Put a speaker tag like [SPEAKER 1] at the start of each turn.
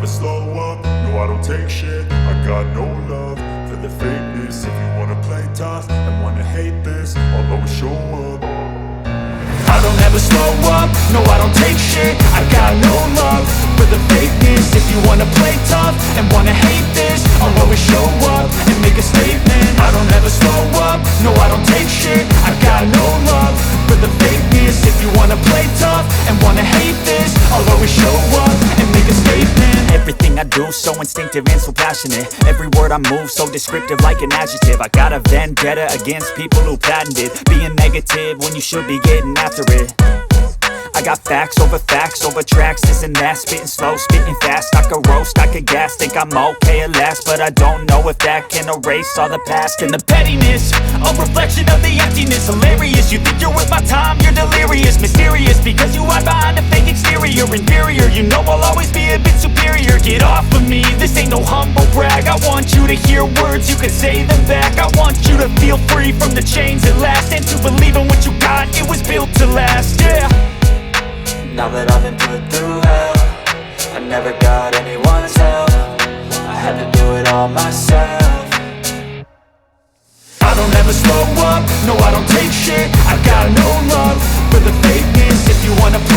[SPEAKER 1] slow up, no I don't take shit. I got no love for the fakeness. If you wanna play tough and wanna hate this, I'll always show up. I don't ever slow up, no I don't take shit. I got no love for the fakeness. If you wanna play tough and wanna hate this, I'll always show up and make a statement. I don't ever slow up, no I don't take shit. I got no love for the fakeness. If you wanna play tough and wanna hate this, I'll always show up and make a statement.
[SPEAKER 2] Everything I do so instinctive and so passionate. Every word I move so descriptive like an adjective. I got a vendetta against people who patented being negative when you should be getting after it. I got facts over tracks, this and that. Spitting slow, spitting fast, I could roast, I could gas. Think I'm okay at last, but I don't know if that can erase all the past. And the pettiness, a reflection of the emptiness. Hilarious, you think you're worth my time, you're delirious. Mysterious, because you hide behind a fake exterior. Inferior, you know I'll always be a bit superior. Get off of me, this ain't no humble brag. I want you to hear words, you can say them back. I want you to feel free from the chains at last, and to believe in what you got, it was built to last, yeah.
[SPEAKER 3] Now that I've been put through hell, I never got anyone's help. I had to do it all myself.
[SPEAKER 1] I don't ever slow up, no I don't take shit. I got no love for the fakeness. If you wanna play